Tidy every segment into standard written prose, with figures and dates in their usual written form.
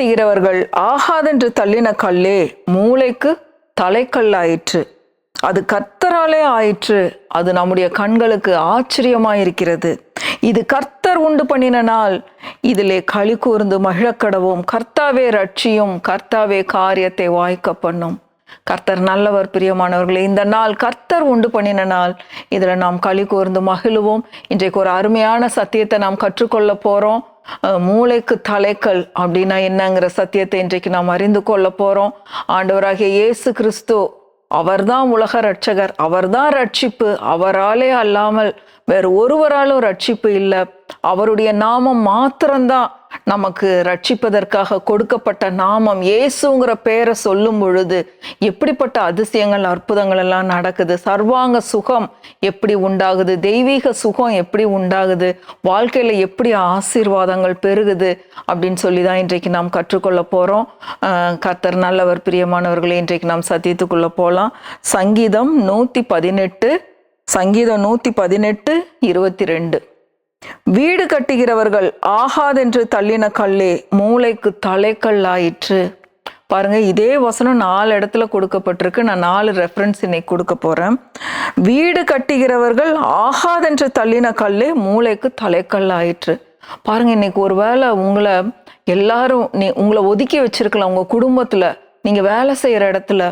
கட்டுகிறவர்கள் ஆகாதென்று தள்ளின கல்லே மூளைக்கு தலைக்கல்லாயிற்று. அது கர்த்தராலே ஆயிற்று. அது நம்முடைய கண்களுக்கு ஆச்சரியமாயிருக்கிறது. இது கர்த்தர் உண்டு பண்ணின நாள். இதிலே களி கூர்ந்து மகிழக்கடவும். கர்த்தாவே ரட்சியும். கர்த்தாவே காரியத்தை வாய்க்க பண்ணும். கர்த்தர் நல்லவர். பிரியமானவர்களே, இந்த நாள் கர்த்தர் உண்டு பண்ணின நாள். இதுல நாம் களி கூர்ந்து மகிழுவோம். இன்றைக்கு ஒரு அருமையான சத்தியத்தை நாம் கற்றுக்கொள்ள போறோம். மூளைக்கு தலைக்கல் அப்படின்னா என்னங்கிற சத்தியத்தை இன்றைக்கு நாம் அறிந்து கொள்ள போறோம். ஆண்டவராகிய இயேசு கிறிஸ்து அவர்தான் உலக ரட்சகர், அவர்தான் ரட்சிப்பு. அவராலே அல்லாமல் வேறு ஒருவராலும் ரட்சிப்பு இல்லை. அவருடைய நாமம் மாத்திரம்தான் நமக்கு ரட்சிப்பதற்காக கொடுக்கப்பட்ட நாமம். இயேசுங்கிற பேரை சொல்லும் பொழுது எப்படிப்பட்ட அதிசயங்கள் அற்புதங்கள் எல்லாம் நடக்குது. சர்வாங்க சுகம் எப்படி உண்டாகுது, தெய்வீக சுகம் எப்படி உண்டாகுது, வாழ்க்கையில எப்படி ஆசீர்வாதங்கள் பெருகுது அப்படின்னு சொல்லி தான் இன்றைக்கு நாம் கற்றுக்கொள்ள போறோம். கர்த்தர் நல்லவர். பிரியமானவர்களே, இன்றைக்கு நாம் சத்தியத்துக்குள்ள போகலாம். சங்கீதம் 118 சங்கீதம் 118 22. வீடு கட்டுகிறவர்கள் ஆகாதென்று தள்ளின கல்லே மூளைக்கு தலைக்கல்லாயிற்று. பாருங்க, இதே வசனம் 4 இடத்துல கொடுக்கப்பட்டிருக்கு. நான் 4 ரெஃபரன்ஸ் இன்னைக்கு கொடுக்க போறேன். வீடு கட்டுகிறவர்கள் ஆகாதென்று தள்ளின கல்லே மூளைக்கு தலைக்கல்லாயிற்று. பாருங்க, இன்னைக்கு ஒரு வேளை உங்களை எல்லாரும் உங்களை ஒதுக்கி வச்சிருக்கலாம். உங்க குடும்பத்துல, நீங்க வேலை செய்யற இடத்துல,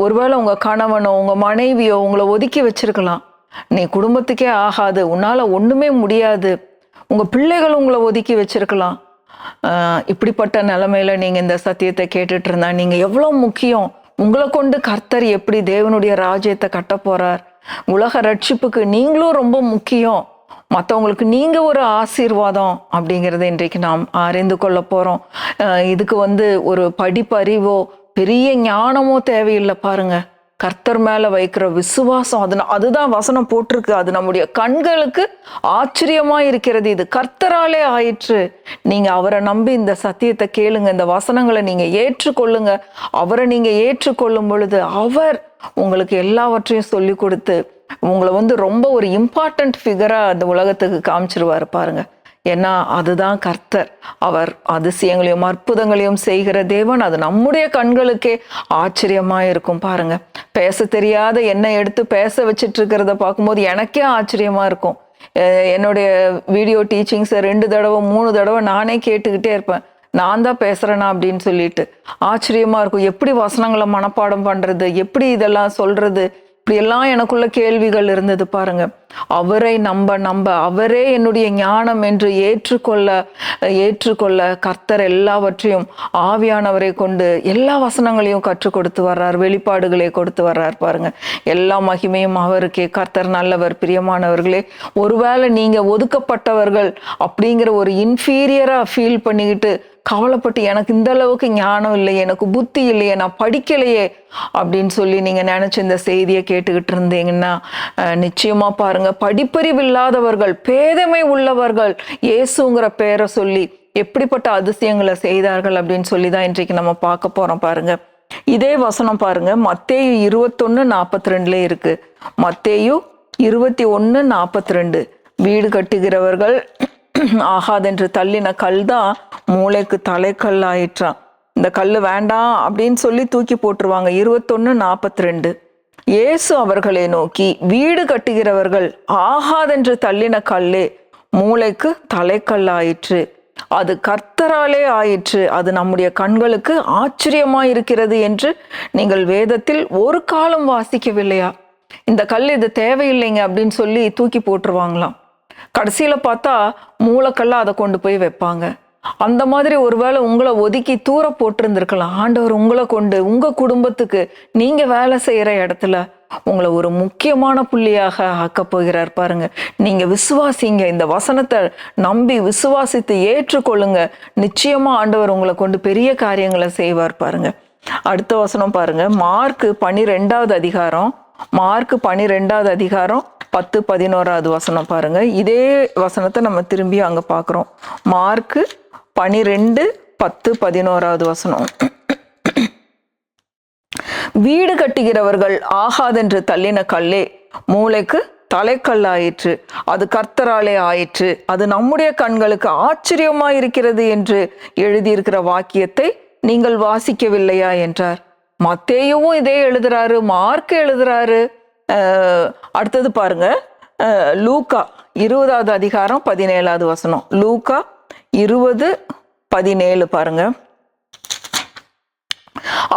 ஒருவேளை உங்க கணவனோ உங்க மனைவியோ உங்களை ஒதுக்கி வச்சிருக்கலாம். நீ குடும்பத்துக்கே ஆகாது, உன்னால ஒண்ணுமே முடியாது. உங்க பிள்ளைகள் உங்களை ஒதுக்கி வச்சிருக்கலாம். இப்படிப்பட்ட நிலைமையில நீங்க இந்த சத்தியத்தை கேட்டுட்டு இருந்தா நீங்க எவ்வளவு முக்கியம். உங்களை கொண்டு கர்த்தர் எப்படி தேவனுடைய ராஜ்யத்தை கட்ட போறார். உலக ரட்சிப்புக்கு நீங்களும் ரொம்ப முக்கியம். மற்றவங்களுக்கு நீங்க ஒரு ஆசீர்வாதம் அப்படிங்கிறத இன்றைக்கு நாம் அறிந்து கொள்ள போறோம். இதுக்கு ஒரு படிப்பறிவோ பெரிய ஞானமோ தேவையில்லை. பாருங்க, கர்த்தர் மேல வைக்கிற விசுவாசம், அதுதான் வசனம் போட்டிருக்கு. அது நம்முடைய கண்களுக்கு ஆச்சரியமா இருக்கிறது. இது கர்த்தராலே ஆயிற்று. நீங்க அவரை நம்பி இந்த சத்தியத்தை கேளுங்க, இந்த வசனங்களை நீங்க ஏற்றுக்கொள்ளுங்க. அவரை நீங்க ஏற்றுக்கொள்ளும் பொழுது அவர் உங்களுக்கு எல்லாவற்றையும் சொல்லி கொடுத்து உங்களை ரொம்ப ஒரு இம்பார்ட்டன்ட் ஃபிகரா அந்த உலகத்துக்கு காமிச்சிருவாரு. பாருங்க, ஏன்னா அதுதான் கர்த்தர். அவர் அதிசயங்களையும் அற்புதங்களையும் செய்கிற தேவன். அது நம்முடைய கண்களுக்கே ஆச்சரியமா இருக்கும். பாருங்க, பேச தெரியாத என்னை எடுத்து பேச வச்சிட்டு இருக்கிறத பார்க்கும்போது எனக்கே ஆச்சரியமா இருக்கும். என்னுடைய வீடியோ டீச்சிங்ஸை 2 தடவை 3 தடவை நானே கேட்டுக்கிட்டே இருப்பேன். நான் தான் பேசுறேனா அப்படின்னு சொல்லிட்டு ஆச்சரியமா இருக்கும். எப்படி வசனங்களை மனப்பாடம் பண்றது, எப்படி இதெல்லாம் சொல்றது, இப்படி எல்லாம் எனக்குள்ள கேள்விகள் இருந்தது. பாருங்க, அவரை நம்ப அவரே என்னுடைய ஞானம் என்று ஏற்றுக்கொள்ள கர்த்தர் எல்லாவற்றையும் ஆவியானவரை கொண்டு எல்லா வசனங்களையும் கற்றுக் கொடுத்து வர்றார், வெளிப்பாடுகளை கொடுத்து வர்றார். பாருங்க, எல்லா மகிமையும் அவருக்கே. கர்த்தர் நல்லவர். பிரியமானவர்களே, ஒருவேளை நீங்க ஒதுக்கப்பட்டவர்கள் அப்படிங்கிற ஒரு இன்ஃபீரியரா ஃபீல் பண்ணிக்கிட்டு கவலைப்பட்டு எனக்கு இந்த அளவுக்கு ஞானம் இல்லையே, எனக்கு புத்தி இல்லையே, நான் படிக்கலையே அப்படின்னு சொல்லி நீங்க நினைச்சு இந்த செய்தியை கேட்டுக்கிட்டு இருந்தீங்கன்னா நிச்சயமா பாருங்க, படிப்பறிவு இல்லாதவர்கள், பேதமை உள்ளவர்கள் இயேசுங்கிற பேரை சொல்லி எப்படிப்பட்ட அதிசயங்களை செய்தார்கள் அப்படின்னு சொல்லி தான் இன்றைக்கு நம்ம பார்க்க போறோம். பாருங்க, இதே வசனம் பாருங்க, மத்தேயு 21:42 இருக்கு. மத்தேயு 21:42. வீடு கட்டுகிறவர்கள் ஆகாதென்று தள்ளின கல் தான் மூளைக்கு தலைக்கல் ஆயிற்றான். இந்த கல் வேண்டாம் அப்படின்னு சொல்லி தூக்கி போட்டுருவாங்க. 21:42. இயேசு அவர்களை நோக்கி, வீடு கட்டுகிறவர்கள் ஆகாதென்று தள்ளின கல்லே மூளைக்கு தலைக்கல் ஆயிற்று. அது கர்த்தராலே ஆயிற்று. அது நம்முடைய கண்களுக்கு ஆச்சரியமாயிருக்கிறது என்று நீங்கள் வேதத்தில் ஒரு காலம் வாசிக்கவில்லையா? இந்த கல் இது தேவையில்லைங்க அப்படின்னு சொல்லி தூக்கி போட்டுருவாங்களாம். கடைசியில பார்த்தா மூளைக்கல்ல அதை கொண்டு போய் வைப்பாங்க. அந்த மாதிரி ஒருவேளை உங்களை ஒதுக்கி தூர போட்டிருந்திருக்கலாம். ஆண்டவர் உங்களை கொண்டு உங்க குடும்பத்துக்கு, நீங்க வேலை செய்யற இடத்துல உங்களை ஒரு முக்கியமான புள்ளியாக ஆக்க போகிறார். பாருங்க, நீங்க விசுவாசிங்க, இந்த வசனத்தை நம்பி விசுவாசித்து ஏற்றுக்கொள்ளுங்க. நிச்சயமா ஆண்டவர் உங்களை கொண்டு பெரிய காரியங்களை செய்வார். பாருங்க, அடுத்த வசனம் பாருங்க, மார்க் 12வது அதிகாரம் 10-11 வசனம் பாருங்க. இதே வசனத்தை நம்ம திரும்பி அங்க பாக்குறோம். மார்க் 12:10-11 வசனம். வீடு கட்டுகிறவர்கள் ஆகாதென்று தள்ளின கல்லே மூளைக்கு தலைக்கல்லாயிற்று, அது கர்த்தராலே ஆயிற்று, அது நம்முடைய கண்களுக்கு ஆச்சரியமாயிருக்கிறது என்று எழுதியிருக்கிற வாக்கியத்தை நீங்கள் வாசிக்கவில்லையா என்றார். மத்தேயுவும் இதே எழுதுறாரு, மார்க் எழுதுறாரு. அடுத்தது பாருங்க, லூக்கா 20வது அதிகாரம் 17வது வசனம். லூக்கா 20:17 பாருங்க.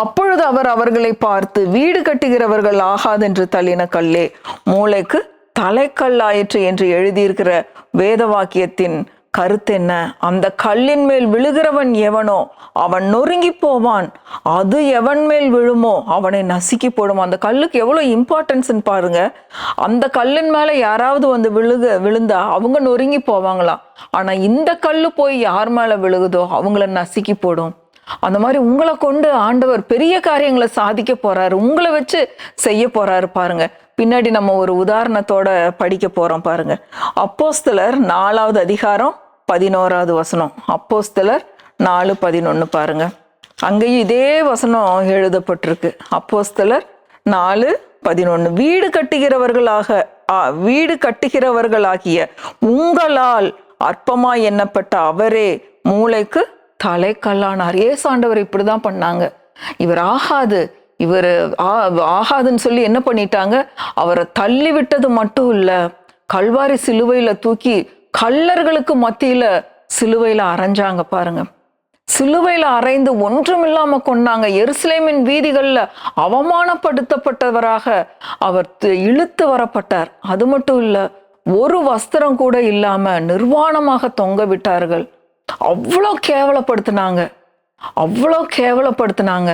அப்பொழுது அவர் அவர்களை பார்த்து, வீடு கட்டுகிறவர்கள் ஆகாதென்று தள்ளின கல்லே மூளைக்கு தலைக்கல்லாயிற்று என்று எழுதியிருக்கிற வேத வாக்கியத்தின் கருத்து என்ன? அந்த கல்லின் மேல் விழுகிறவன் எவனோ அவன் நொறுங்கி போவான், அது எவன் மேல் விழுமோ அவனை நசுக்கி போடும். அந்த கல்லுக்கு எவ்வளவு இம்பார்ட்டன்ஸ்ன்னு பாருங்க. அந்த கல்லின் மேல யாராவது வந்து விழுந்தா அவங்க நொறுங்கி போவாங்களாம். ஆனா இந்த கல்லு போய் யார் மேல விழுகுதோ அவங்கள நசுக்கி போடும். அந்த மாதிரி உங்களை கொண்டு ஆண்டவர் பெரிய காரியங்களை சாதிக்க போறாரு, உங்களை வச்சு செய்ய போறாரு பாருங்க. பின்னாடி நம்ம ஒரு உதாரணத்தோட படிக்க போறோம் பாருங்க. அப்போஸ்தலர் 4வது அதிகாரம் 11வது வசனம். அப்போஸ்தலர் 4:11 பாருங்க. அங்கேயும் இதே வசனம் எழுதப்பட்டிருக்கு. அப்போஸ்தலர் 4:11. வீடு கட்டுகிறவர்களாகிய உங்களால் அற்பமாய் எண்ணப்பட்ட அவரே மூளைக்கு தலைக்கல்லானார். ஏசாண்டவர் இப்படிதான் பண்ணாங்க. இவர் ஆகாதுன்னு சொல்லி என்ன பண்ணிட்டாங்க? அவரை தள்ளி விட்டது மட்டும் இல்ல, கல்வாரி சிலுவையில தூக்கி கல்லர்களுக்கு மத்தியில சிலுவையில அரைஞ்சாங்க பாருங்க. சிலுவையில அரைந்து ஒன்றுமில்லாம கொண்டாங்க. எருசலேமின் வீதிகள்ல அவமானப்படுத்தப்பட்டவராக அவர் இழுத்து வரப்பட்டார். அது மட்டும் இல்ல, ஒரு வஸ்திரம் கூட இல்லாம நிர்வாணமாக தொங்க விட்டார்கள். அவ்வளோ கேவலப்படுத்தினாங்க.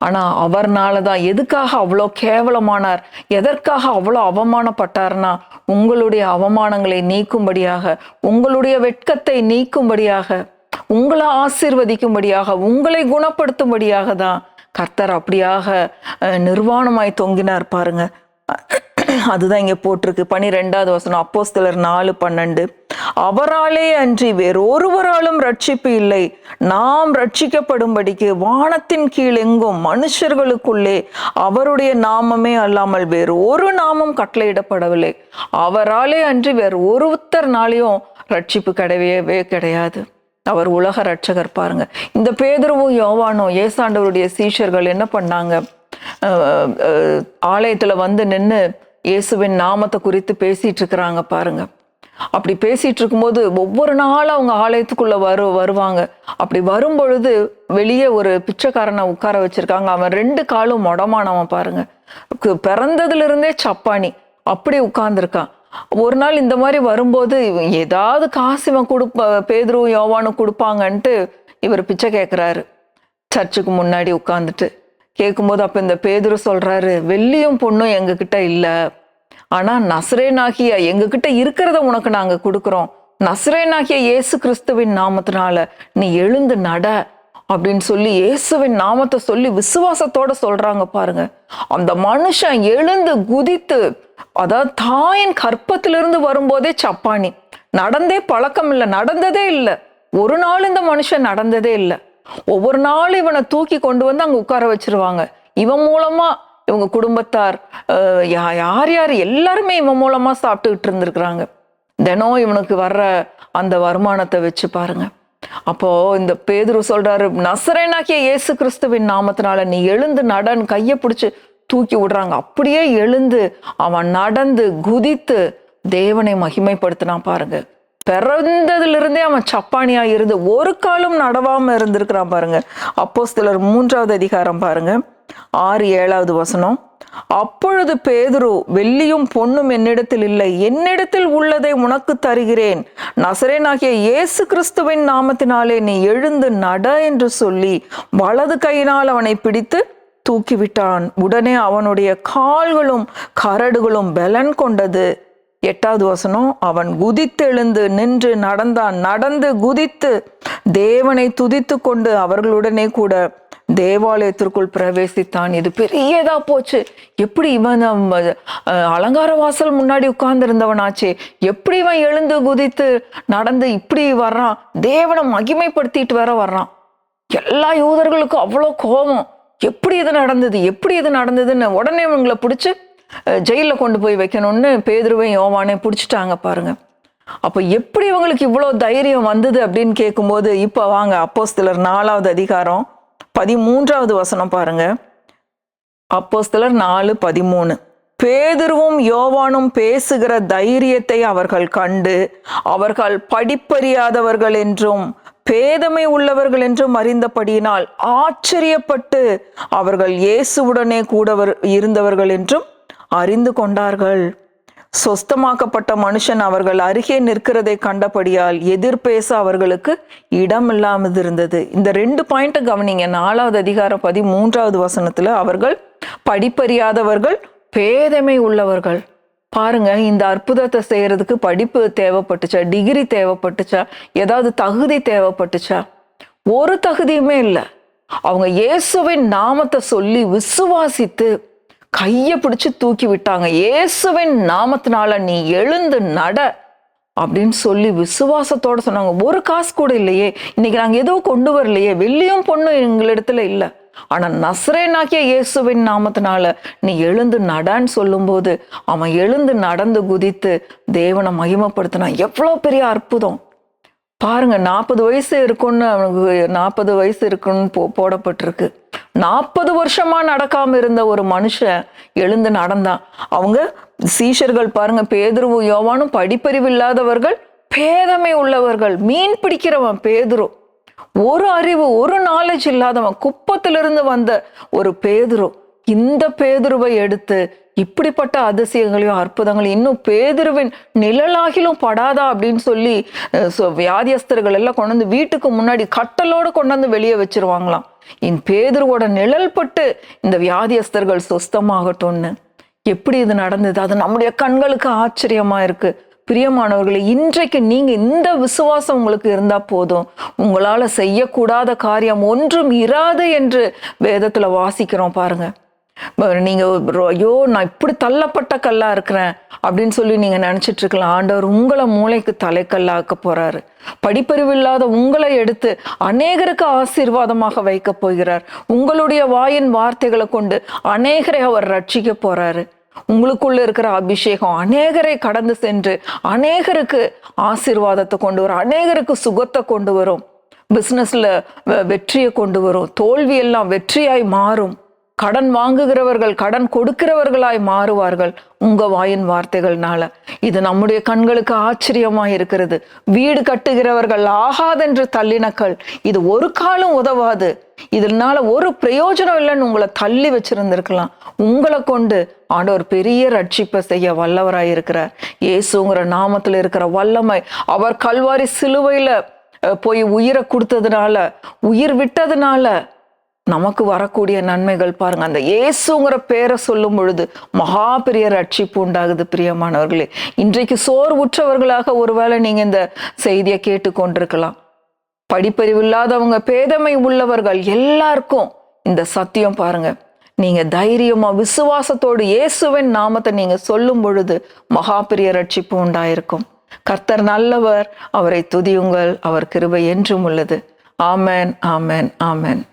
ஆனா அவர்னாலதான், எதுக்காக அவ்வளோ கேவலமானார், எதற்காக அவ்வளோ அவமானப்பட்டார்னா, உங்களுடைய அவமானங்களை நீக்கும்படியாக, உங்களுடைய வெட்கத்தை நீக்கும்படியாக, உங்களை ஆசீர்வதிக்கும்படியாக, உங்களை குணப்படுத்தும்படியாக தான் கர்த்தர் அப்படியாக நிர்வாணமாய் தொங்கினார் பாருங்க. அதுதான் இங்க போட்டிருக்கு 12வது வசனம். அப்போஸ்தலர் 4:12. அவராலே அன்றி வேறொருவராலும் ரட்சிப்பு இல்லை, நாம் ரட்சிக்கப்படும்படிக்கு வானத்தின் கீழ் எங்கும் மனுஷர்களுக்குள்ளே அவருடைய நாமமே அல்லாமல் வேறு ஒரு நாமம் கட்டளையிடப்படவில்லை. அவராலே அன்றி வேறு ஒருத்தர்னாலையும் ரட்சிப்பு கிடையவே கிடையாது. அவர் உலக ரட்சகர் பாருங்க. இந்த பேதுருவும் யோவானும் ஏசாண்டவருடைய சீஷர்கள் என்ன பண்ணாங்க? ஆலயத்துல வந்து நின்று இயேசுவின் நாமத்தை குறித்து பேசிட்டு இருக்கிறாங்க பாருங்க. அப்படி பேசிட்டு இருக்கும்போது ஒவ்வொரு நாளும் அவங்க ஆலயத்துக்குள்ள வருவாங்க. அப்படி வரும் பொழுது வெளியே ஒரு பிச்சைக்காரனை உட்கார வச்சிருக்காங்க. அவன் 2 காலும் மொடமானவன் பாருங்க. பிறந்ததுல இருந்தே சப்பானி அப்படி உட்கார்ந்துருக்கான். ஒரு நாள் இந்த மாதிரி வரும்போது ஏதாவது காசு இவன் பேதுரு யோவானும் கொடுப்பாங்கன்ட்டு இவர் பிச்சை கேட்கிறாரு. சர்ச்சுக்கு முன்னாடி உட்கார்ந்துட்டு கேட்கும்போது அப்ப இந்த பேதுரு சொல்றாரு, வெள்ளியும் பொண்ணும் எங்க கிட்ட இல்ல, ஆனா நசரேனாகிய எங்க கிட்ட இருக்கிறத உனக்கு நாங்க கொடுக்குறோம். நசரேனாகிய இயேசு கிறிஸ்துவின் நாமத்தினால நீ எழுந்து நட அப்படின்னு சொல்லி இயேசுவின் நாமத்தை சொல்லி விசுவாசத்தோட சொல்றாங்க பாருங்க. அந்த மனுஷன் எழுந்து குதித்து, அதாவது தாயின் கற்பத்திலிருந்து வரும்போதே சப்பானி, நடந்தே பழக்கம் இல்லை, நடந்ததே இல்லை, ஒரு நாள் இந்த மனுஷன் நடந்ததே இல்லை. ஒவ்வொரு நாளும் இவனை தூக்கி கொண்டு வந்து அங்க உட்கார வச்சிருவாங்க. இவன் மூலமா இவங்க குடும்பத்தார் யார் எல்லாருமே இவன் மூலமா சாப்பிட்டுக்கிட்டு இருந்திருக்கிறாங்க. தினம் இவனுக்கு வர்ற அந்த வருமானத்தை வச்சு பாருங்க. அப்போ இந்த பேதுரு சொல்றாரு, நசரேனாகிய இயேசு கிறிஸ்துவின் நாமத்தினால நீ எழுந்து நடன்னு கையை பிடிச்சு தூக்கி விடுறாங்க. அப்படியே எழுந்து அவன் நடந்து குதித்து தேவனை மகிமைப்படுத்தினான் பாருங்க. பிறந்ததுல இருந்தே அவன் சப்பானியா இருந்து ஒரு காலம் நடவாம இருந்திருக்கிறான் பாருங்க. அப்போஸ்தலர் 3வது அதிகாரம் பாருங்க, 6-7வது வசனம். அப்பொழுது பேதுரு, வெள்ளியும் பொன்னும் என்னிடத்தில் இல்லை, என்னிடத்தில் உள்ளதை உனக்கு தருகிறேன், நசரேனாகிய இயேசு கிறிஸ்துவின் நாமத்தினாலே நீ எழுந்து நட என்று சொல்லி வலது கையினால் அவனை பிடித்து தூக்கிவிட்டான். உடனே அவனுடைய கால்களும் கரடுகளும் பலன் கொண்டது. 8வது வசனம். அவன் குதித்தெழுந்து நின்று நடந்தான், நடந்து குதித்து தேவனை துதித்து கொண்டு அவர்களுடனே கூட தேவாலயத்திற்குள் பிரவேசித்தான். இது பெரியதா போச்சு. எப்படி இவன் அலங்கார வாசல் முன்னாடி உட்கார்ந்து இருந்தவனாச்சே, எப்படி இவன் எழுந்து குதித்து நடந்து இப்படி வர்றான், தேவனை மகிமைப்படுத்திட்டு வேற வர்றான். எல்லா யூதர்களுக்கும் அவ்வளோ கோபம். எப்படி இது நடந்ததுன்னு உடனே இவங்களை பிடிச்சு ஜெயிலில் கொண்டு போய் வைக்கணும்னு பேதுருவையும் யோவானையும் பிடிச்சிட்டாங்க பாருங்க. அப்போ எப்படி இவங்களுக்கு இவ்வளோ தைரியம் வந்தது அப்படின்னு கேட்கும்போது, இப்போ வாங்க அப்போஸ்தலர் 4வது அதிகாரம் 13வது வசனம் பாருங்க. அப்போஸ்தலர் 4:13. பேதுருவும் யோவானும் பேசுகிற தைரியத்தை அவர்கள் கண்டு அவர்கள் படிப்பறியாதவர்கள் என்றும் பேதமை உள்ளவர்கள் என்றும் அறிந்தபடியினால் ஆச்சரியப்பட்டு அவர்கள் இயேசுவுடனே கூட இருந்தவர்கள் என்றும் அறிந்து கொண்டார்கள். சொஸ்தமாக்கப்பட்ட மனுஷன் அவர்கள் அருகே நிற்கிறதை கண்டபடியால் எதிர்பேச அவர்களுக்கு இடம் இல்லாமல் இருந்தது. இந்த 2 பாயிண்ட் கவனிங்க. 4வது அதிகாரம் 13வது வசனத்துல அவர்கள் படிப்பறியாதவர்கள், பேதமை உள்ளவர்கள். பாருங்க, இந்த அற்புதத்தை செய்யறதுக்கு படிப்பு தேவைப்பட்டுச்சா, டிகிரி தேவைப்பட்டுச்சா, ஏதாவது தகுதி தேவைப்பட்டுச்சா? ஒரு தகுதியுமே இல்லை. அவங்க இயேசுவின் நாமத்தை சொல்லி விசுவாசித்து கையை பிடிச்சு தூக்கி விட்டாங்க. இயேசுவின் நாமத்தினால நீ எழுந்து நட அப்படின்னு சொல்லி விசுவாசத்தோட சொன்னாங்க. ஒரு காசு கூட இல்லையே, இன்னைக்கு நாங்க எதுவும் கொண்டு வரலையே, வெள்ளியும் பொண்ணும் எங்களிடத்துல இல்லை, ஆனா நசரேனாகிய இயேசுவின் நாமத்தினால நீ எழுந்து நடான்னு சொல்லும் போது அவன் எழுந்து நடந்து குதித்து தேவனை மகிமைப்படுத்தினான். எவ்வளவு பெரிய அற்புதம் பாருங்க. 40 வயசு இருக்குன்னு அவனுக்கு 40 வயசு இருக்குன்னு போடப்பட்டிருக்கு. 40 வருஷமா நடக்காம இருந்த ஒரு மனுஷன் எழுந்து நடந்தான். அவங்க சீஷர்கள் பாருங்க, பேதுருவும் யோவானும் படிப்பறிவு இல்லாதவர்கள், பேதமை உள்ளவர்கள். மீன் பிடிக்கிறவன் பேதுரு, ஒரு அறிவு ஒரு நாலேஜ் இல்லாதவன், குப்பத்திலிருந்து வந்த ஒரு பேதுரு. இந்த பேதுருவை எடுத்து இப்படிப்பட்ட அதிசயங்களையும் அற்புதங்களையும் இன்னும் பேதுருவின் நிழலாகிலும் படாதா அப்படின்னு சொல்லி வியாதியஸ்தர்கள் எல்லாம் கொண்டு வந்து வீட்டுக்கு முன்னாடி கட்டலோடு கொண்டு வந்து வெளியே வச்சிருவாங்களாம். என் பேதுருவோட நிழல் பட்டு இந்த வியாதியஸ்தர்கள் சொஸ்தமாகட்டும்னு. எப்படி இது நடந்தது? அது நம்முடைய கண்களுக்கு ஆச்சரியமா இருக்கு. பிரியமானவர்களே, இன்றைக்கு நீங்க இந்த விசுவாசம் உங்களுக்கு இருந்தா போதும். உங்களால செய்யக்கூடாத காரியம் ஒன்றும் இராது என்று வேதத்துல வாசிக்கிறோம் பாருங்க. நீங்க ஐயோ நான் இப்படி தள்ளப்பட்ட கல்லா இருக்கிறேன் அப்படின்னு சொல்லி நீங்க நினைச்சிட்டு இருக்கலாம். ஆண்டவர் உங்களை மூளைக்கு தலைக்கல்லாக்க போறாரு. படிப்பறிவு இல்லாத உங்களை எடுத்து அநேகருக்கு ஆசீர்வாதமாக வைக்க போகிறார். உங்களுடைய வாயின் வார்த்தைகளை கொண்டு அநேகரை அவர் ரட்சிக்க போறாரு. உங்களுக்குள்ள இருக்கிற அபிஷேகம் அநேகரை கடந்து சென்று அநேகருக்கு ஆசீர்வாதத்தை கொண்டு வரும், அநேகருக்கு சுகத்தை கொண்டு வரும், பிசினஸ்ல வெற்றியை கொண்டு வரும், தோல்வி எல்லாம் வெற்றியாய் மாறும். கடன் வாங்குகிறவர்கள் கடன் கொடுக்கிறவர்களாய் மாறுவார்கள் உங்க வாயின் வார்த்தைகள்னால. இது நம்முடைய கண்களுக்கு ஆச்சரியமா இருக்கிறது. வீடு கட்டுகிறவர்கள் ஆகாதென்று தள்ளினக்கள், இது ஒரு காலம் உதவாது, இதனால ஒரு பிரயோஜனம் இல்லைன்னு உங்களை தள்ளி வச்சிருந்திருக்கலாம். உங்களை கொண்டு ஆண்டவர் பெரிய ரட்சிப்பை செய்ய வல்லவராய் இருக்கிறார். இயேசுங்கிற நாமத்துல இருக்கிற வல்லமை, அவர் கல்வாரி சிலுவையில போய் உயிரை கொடுத்ததுனால, உயிர் விட்டதுனால நமக்கு வரக்கூடிய நன்மைகள் பாருங்க. அந்த இயேசுங்கிற பேரை சொல்லும் பொழுது மகா பெரிய ரட்சிப்பு உண்டாகுது. பிரியமானவர்களே, இன்றைக்கு சோர்வுற்றவர்களாக ஒருவேளை நீங்க இந்த செய்தியை கேட்டுக்கொண்டிருக்கலாம். படிப்பறிவு இல்லாதவங்க, பேதமை உள்ளவர்கள் எல்லாருக்கும் இந்த சத்தியம் பாருங்க. நீங்க தைரியமா விசுவாசத்தோடு இயேசுவின் நாமத்தை நீங்க சொல்லும் பொழுது மகா பெரிய ரட்சிப்பு உண்டாயிருக்கும். கர்த்தர் நல்லவர், அவரை துதியுங்கள், அவர் கிருபை என்றும் உள்ளது. ஆமென், ஆமென், ஆமென்.